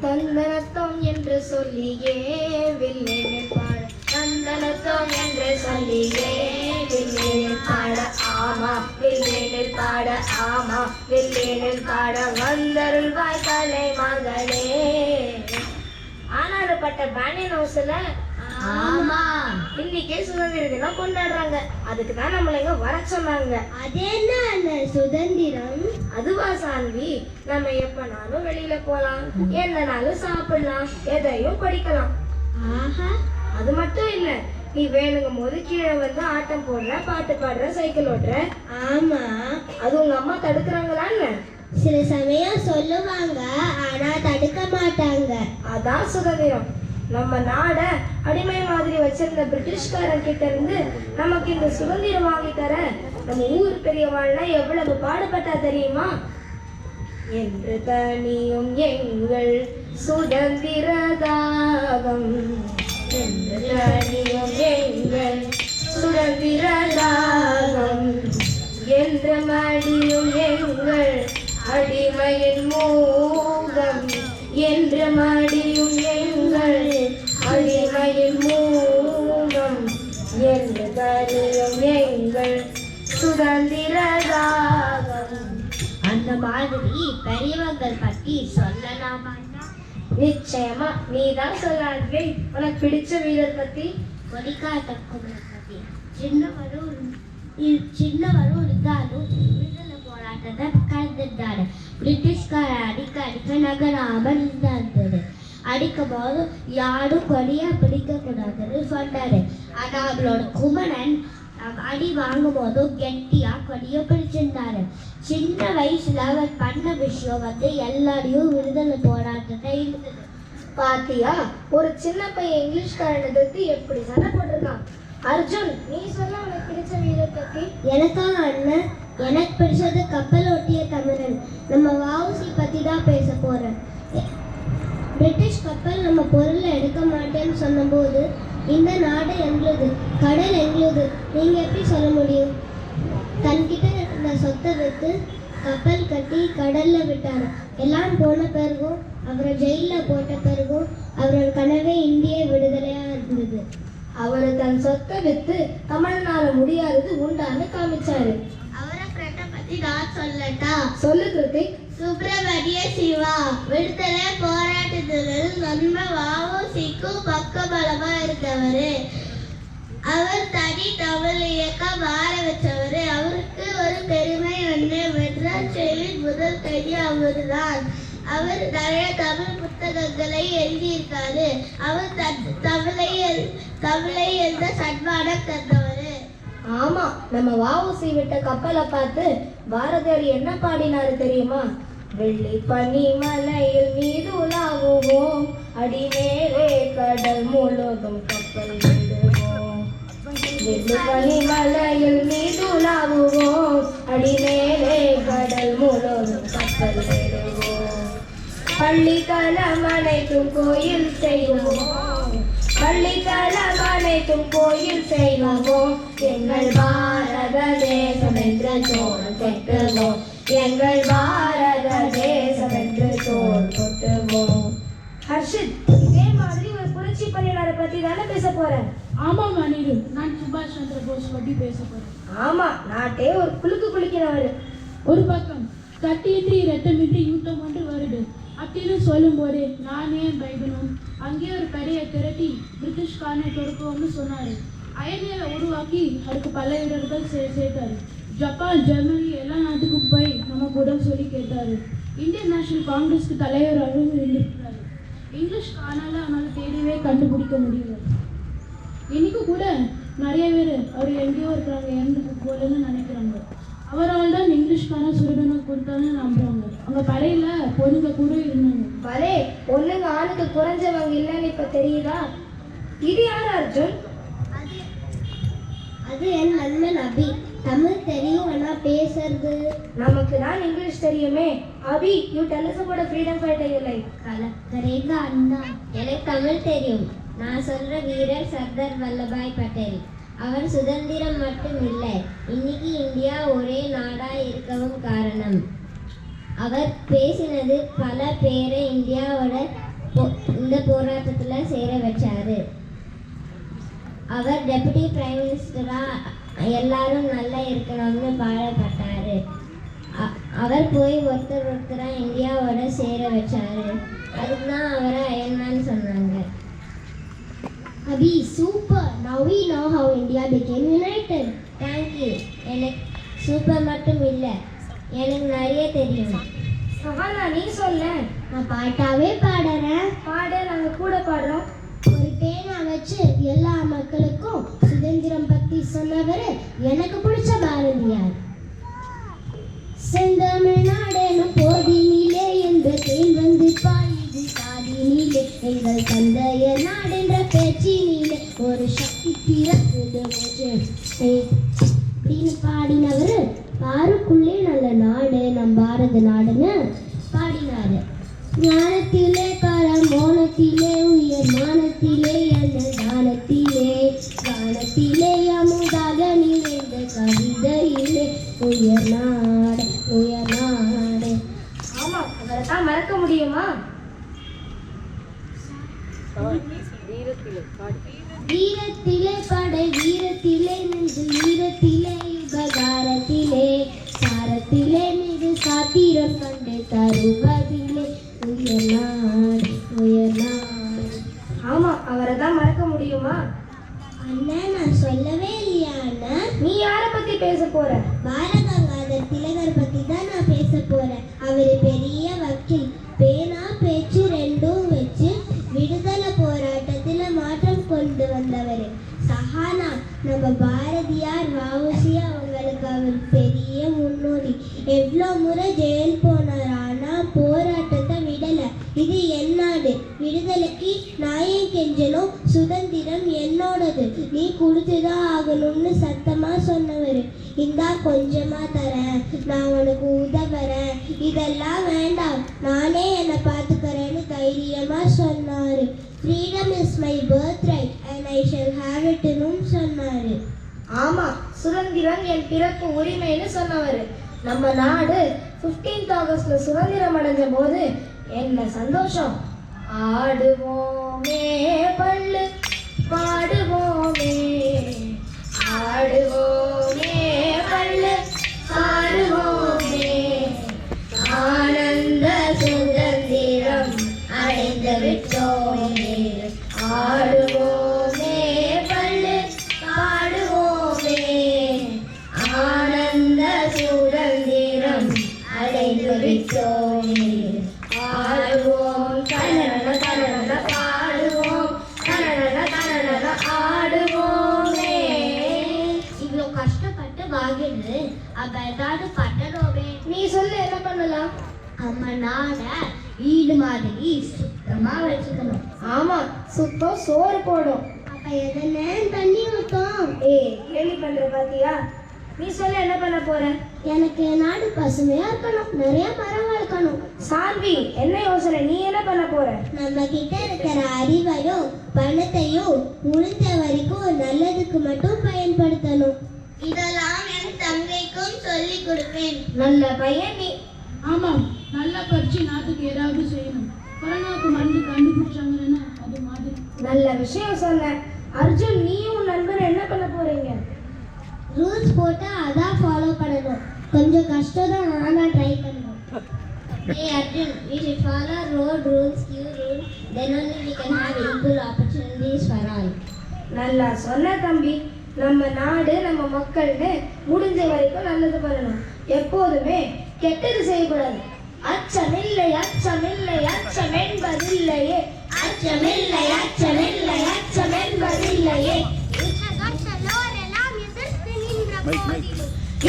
தந்தனத்தோம் என்று சொல்லியே வில்லேனில் பாட, தந்தனத்தோம் என்று சொல்லியே வில்லேனில் பாட, ஆமா வில்லேனில் பாட, ஆமா வில்லேனில் பாட வந்தருள்வாய் கலை மகளே. ஆனாடுப்பட்ட பேனியன் ஹவுஸ்ல ஆமா இன்னைக்கே சுதந்திர தினம் கொண்டாடுறாங்க. அதுக்கு தான் நம்மள இங்க வர சொன்னாங்க. அது என்ன சுதந்திரம்? அதுவா சால்வி, நம்ம எப்பனாலும் வெளியில போலாம், என்னனாலும் சாப்பிடலாம், எதையும் படிக்கலாம். ஆஹா, அது மட்டும் இல்ல, நீ வேணுங்கும் போது கீழே வந்து ஆட்டம் போடுற, பாட்டு பாடுற, சைக்கிள் ஓட்டுற. ஆமா, அது உங்க அம்மா தடுக்கிறாங்களான்னு? சில சமயம் சொல்லுவாங்க, ஆனா தடுக்க மாட்டாங்க. அதான் சுதந்திரம். நம்ம நாட அடிமை மாதிரி வச்சிருந்த பிரிட்டிஷ்காரன் கிட்ட இருந்து நமக்கு இந்த சுதந்திரம் வாங்கி தர நம்ம ஊர் பெரியவாள்லாம் எவ்வளவு பாடுபட்டா தெரியுமா? என்று தனியும் எங்கள் சுதந்திர தாகம், என்று தனியும் எங்கள் சுதந்திர தாகம், என்ற மடியும் எங்கள் அடிமையின் மூகம், என்ற மடியும் எங்கள் அடிமையின் மூகம், என்று தனியும் எங்கள் சுதந்திர தாகம். அந்த மாதிரி பெரியவங்கள் பத்தி சொல்லலாமா? நிச்சயமா, நீதான் சொல்லாதே. உனக்கு பிடிச்ச வீரர் பத்தி? கொடிக்காத்த குமரன் பத்தி. சின்னவரும் இருந்தாலும் விடுதலை போராட்டத்தை கலந்துட்டாரு. பிரிட்டிஷ்கார அடிக்க நகராமல் இருந்தது. அடிக்கும் போது யாரும் கொடியா பிடிக்க கூடாதுன்னு சொன்னாரு. ஆனா அவளோட குமரன் அடி வாங்கும் போதும் கெட்டியா கொடிய பிடிச்சிருந்தாரு. சின்ன வயசுல அவர் பண்ண விஷயம் எல்லாரையும் விடுதலை போராட்டத்தை இருந்தது. பாத்தியா, ஒரு சின்ன பையன் இங்கிலீஷ்காரனை எதிர்த்து எப்படி சண்டை போட்டிருக்கான். அர்ஜுன், நீ சொல்ல உனக்கு பிடிச்ச வீரர் பத்தி? எனக்காக அண்ணன், எனக்கு பிடிச்சது கப்பல் ஓட்டிய தமிழன். நம்ம வஉசி பத்தி தான் பேச போறேன். பிரிட்டிஷ் கப்பல் நம்ம பொருளை எடுக்க மாட்டேன்னு சொன்னபோது, இந்த நாடு எங்களுது, கடல் எங்களுது, நீங்க எப்படி சொல்ல முடியும்? தன்கிட்ட இருந்த சொத்தை விட்டு கப்பல் கட்டி கடல்ல விட்டாரு. எல்லாம் போன பிறகும், அவரை ஜெயில போட்ட பிறகும் அவரோட கனவே இந்திய விடுதலையா இருந்தது. அவரு தன் சொத்தை வித்து தமிழ்நாடு முடியாதது உண்டான்னு காமிச்சாரு. அவரை பத்தி நான் சொல்லட்டா? சொல்லு கிருத்திக். சுப்பிரமணிய சிவா விடுதலை போராட்டத்தில் நம்ம வஉசிக்கு பக்கபலமா இருந்தவர். அவர் தனி தமிழ் இயக்கம் ஆரம்பிச்சவர். அவருக்கு ஒரு பெருமை ஒன்று, மெட்ராஸ் ரயிலின் முதல் கைதி அவர்தான். அவர் நிறைய தமிழ் புத்தகங்களை எழுதியிருக்காரு. அவர் தமிழை எழுத சன்மானம் தந்தவர். ஆமா, நம்ம வஉசி விட்ட கப்பலை பார்த்து பாரதியார் என்ன பாடினாரு தெரியுமா? வெள்ளி பனி மலையில் மீதுலாகுவோம், அடிமேலே கடல் முழுதும் கப்பல் விடுவோம். வெள்ளி பனி மலையில் மீதுலாகுவோம், அடிமேலே கடல் முழுதும் கப்பல் விடுவோம். பள்ளித்தலம் அனைத்தும் கோயில் செய்வோம், பள்ளித்தலம் அனைத்தும் கோயில் செய்வோம். எங்கள் பாரத தேசம் என்று தோல் கொட்டுவோம், எங்கள் பாரத தேசம் என்று தோல் கொட்டுவோம். ஹர்ஷித், இதே மாதிரி ஒரு புரட்சி பணியாளரை பத்தி தானே பேச போறேன்? ஆமா மணிரு, நான் சுபாஷ் சந்திர போஸ் பத்தி பேச போறேன். ஆமா, நாட்டே ஒரு குளிக்கிறவர். ஒரு பக்கம் கட்டியின்றி ரத்தமின்றி யுத்தம் ஒன்று வருது அப்படின்னு சொல்லும் போது நானே பைபிளும் அங்கே ஒரு பெரிய திரட்டி பிரிட்டிஷ்காரனை தொடுக்குவோம்னு சொன்னாரு. அயனியை உருவாக்கி அதுக்கு பல வீரர்கள் சேர்த்தாரு. ஜப்பான், ஜெர்மனி எல்லா நாட்டுக்கும் போய் நம்ம கூட சொல்லி கேட்டாரு. இந்தியன் நேஷனல் காங்கிரஸ்க்கு தலைவராகவும் இருந்திருக்கிறாரு. இங்கிலீஷ் காணால அவனால் தேடிவே கண்டுபிடிக்க முடியல. இன்னைக்கு கூட நிறைய பேர் அவர் எங்கேயோ இருக்கிறாங்க, இறந்து போலன்னு நினைக்கிறாங்க. அவரால் தான் இங்கிலீஷ்கான சுரடனம் கொடுத்தான்னு நம்புறாங்க. அவங்க படையில பொண்ணுங்க கூட இருந்தாங்க. பலே, பொண்ணுங்க ஆணுக்கு குறைஞ்சவங்க இல்லைன்னு இப்ப தெரியுதா? இது யார் அர்ஜுன்? அது என் நண்பன் அபி. தமிழ் தெரியும், ஆனா பேசுறது நமக்கு தான் இங்கிலீஷ் தெரியுமே. Abhi, you tell us about a freedom fighter you like. கலக்கரேங்க அண்ணா. எனக்கு தமிழ் தெரியும். நான் சொல்ற வீரர் சர்தார் வல்லபாய் பட்டேல். அவர் சுதந்திரம் மட்டும் இல்லை, இன்னைக்கு இந்தியா ஒரே நாடா இருக்கவும் காரணம். அவர் பேசினது பல பேரை இந்தியாவோட இந்த போராட்டத்தில் சேர வச்சாரு. அவர் டெபுட்டி பிரைம் மினிஸ்டராக எல்லாரும் நல்லா இருக்கணும்னு பாடப்பட்டார். அவர் போய் ஒருத்தராக இந்தியாவோட சேர வச்சாரு. அதுக்கு தான் அவரை அயன்மேன் சொன்னாங்க. Abhi super. Now we know how India became united. Thank you. எனக்கு சூப்பர் மட்டும் இல்லை, எனக்கு நிறைய தெரியும். சஹானா நீ சொல்ல. நான் பாட்டாவே பாடுறேன். பாட, நாங்கள் கூட பாடுறோம். ஒரு பேனா வச்சு எல்லா மக்களுக்கும் சுதந்திரம் பத்தி சொன்னவர் எனக்கு பிடிச்ச பாரதியார். செந்தமிழ்நாடெனும் போதினிலே என்ற தேன் வந்து பாயுது காதினிலே, எங்கள் தந்தைய நாடென்ற பேச்சினிலே ஒரு சக்தி பிறக்குது அப்படின்னு பாடினவர் பாருக்குள்ளே நல்ல நாடு நம் பாரத நாடுன்னு பாடினாரு. ஞானத்திலே பரம் மோனத்திலே உயர் மானத்திலே அந்த தானத்திலே கானத்திலே அமுதாக நிறைந்த கவிதையிலே உயர் நாடு உயர் நாடு. ஆமா, அவரை தான் மறக்க முடியுமா? வீரத்திலே படை வீரத்திலே நெஞ்சு வீரத்திலே யுபகாரத்திலே சாரத்திலே மிகு சாத்திரம் கண்டு தருவதிலே உயர் நாடு உயர் நாடு. ஆமா, அவரை தான் மறக்க முடியுமா? அண்ணன் நான் சொல்லவே இல்லையா அண்ணன்? நீ யாரை பத்தி பேச போற? பாலகங்காதர் திலகர் பத்தி தான் நான் பேச போறேன். அவர் பெரிய வக்கீல். பேனா பேச்சு ரெண்டும் வச்சு விடுதலை போராட்டத்துல மாற்றம் கொண்டு வந்தவர். சஹானா நம்ம பாரதியார் வஉசி அவங்களுக்கு அவர் பெரிய முன்னோடி. எவ்வளோ முறை ஜெயில் போனார், ஆனா போராட்டத்தை விடலை. இது என் நாடு, விடுதலைக்கு நான் ஏன் கெஞ்சணும், சுதந்திரம் என்னோடது, நீ கொடுத்துதான் ஆகணும்னு சத்தமா சொன்னவர். இந்தா கொஞ்சமா தரேன், நான் உனக்கு உதவுறேன், இதெல்லாம் வேண்டாம், நானே என்னை பார்த்துக்கிறேன்னு தைரியமா சொன்னாரு. Freedom is my birth right and I shall have இட்னு சொன்னாரு. ஆமா, சுதந்திரம் என் பிறப்பு உரிமைன்னு சொன்னவர். நம்ம நாடு 15th ஆகஸ்ட்ல சுதந்திரம் அடைஞ்ச போது என்ன சந்தோஷம். ஆடுவோமே பள்ளு பாடுவோமே, ஆடுவோமே பள்ளு பாடுவோமே, ஆனந்த சுதந்திரம் அடைந்து விட்டோமே, ஆடுவோமே பள்ளு பாடுவோமே, ஆனந்த சுதந்திரம் அடைந்து விட்டோமே, ஆடுவோம் கனன கனன பாடுவோம், கனன கனன ஆடுவோமே. இவ்வளோ கஷ்டப்பட்டு வாங்கிடு, அப்ப ஏதாவது பண்ணணுமே. நீ சொல்லு, என்ன பண்ணலாம்? நம்ம நாட வீடு மாதிரி சுத்தமா வச்சுக்கணும். ஆமா, சுத்தம் சோறு போடும். அப்ப எதனே தண்ணி ஊத்தோம். கேள்வி பண்ற பாத்தியா? நீ சொல்ல, என்ன பண்ண போற? எனக்கு நாடு பசுமையா இருக்கணும், நிறைய மரம் வளர்க்கணும். சாந்தி, என்ன யோசனை? நீ என்ன பண்ண போற? நம்ம கிட்ட இருக்கிற அறிவையும் பணத்தையும் முடிஞ்ச வரைக்கும் நல்லதுக்கு மட்டும் பயன்படுத்தணும். இதெல்லாம் என் தங்கைக்கும் சொல்லி கொடுப்பேன். நல்ல பையன் நீ. ஆமாம், நல்லா படிச்சு நாட்டுக்கு ஏதாவது செய்யணும். கொரோனாவுக்கு மருந்து கண்டுபிடிச்சாங்கன்னா அது மாதிரி. நல்ல விஷயம் சொன்ன. அர்ஜுன், நீயும் உன் நண்பர் என்ன பண்ண போறீங்க? ரூல்ஸ் போட்டா அதான் ஃபாலோ பண்ணணும். கொஞ்சம் கஷ்டம் தான், நானா ட்ரை பண்ணணும். Hey Arjun, we should follow road rules, queue rules, then only we can have equal opportunities for all. நல்லா சொன்ன தம்பி. நம்ம நாடு நம்ம மக்கள்னு முடிஞ்ச வரைக்கும் நல்லது பண்ணணும். எப்போதுமே கெட்டது செய்யக்கூடாது. அச்சமில்லை அச்சமில்லை அச்சம் என்பதில்லையே, அச்சமில்லை அச்சமில்லை அச்சம் என்பதில்லையே,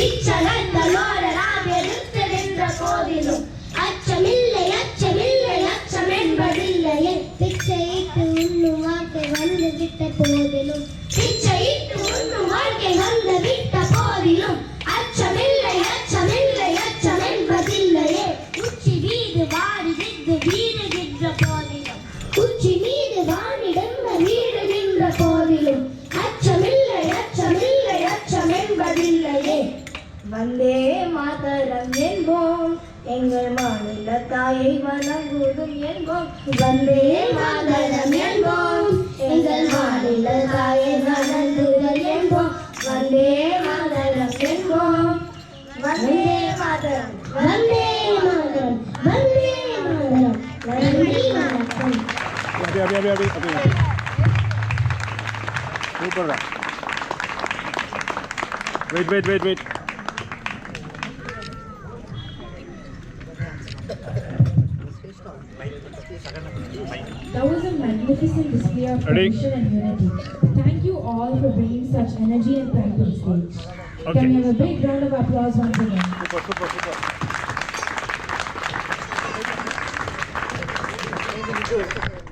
இச்சகங்களோரெல்லாம் எதிர்த்து நின்ற போதிலும் அச்சமில்லை அச்சமில்லை அச்சம் என்பதில்லையே, பிச்சையிட்டு உண்ணும் வாழ்க்கை வந்து விட்ட போதிலும், பிச்சையிட்டு உண்ணும் வாழ்க்கை வந்து விட்ட போதிலும் அச்சமில்லை அச்சமில்லை அச்சம் என்பதில்லையே, உச்சி மீது வாரிடிந்து வீடுகின்ற போதிலும், உச்சி மீது வாரிடிந்த வீடுகின்ற போதிலும் அச்சமில்லை அச்சமில்லை அச்சம் என்பதில்லையே. வந்தே மாதரம் எங்கள் மாநில தாயை வணங்குதும் என்போம். வந்தே மாதரம் என்போம். எங்கள் மாநில தாயை வணங்குதல் என்போம். வந்தே மாதரம் என்போம். வந்தே மாதரம், வந்தே மாதரம், வந்தே மாதரம். நன்றி, வணக்கம். அப்படி சூப்பர்டா. Wait. That was a magnificent display of Ready? tradition and unity. Thank you all for bringing such energy and pride to the stage. Okay. Can we have a big round of applause once again? Super.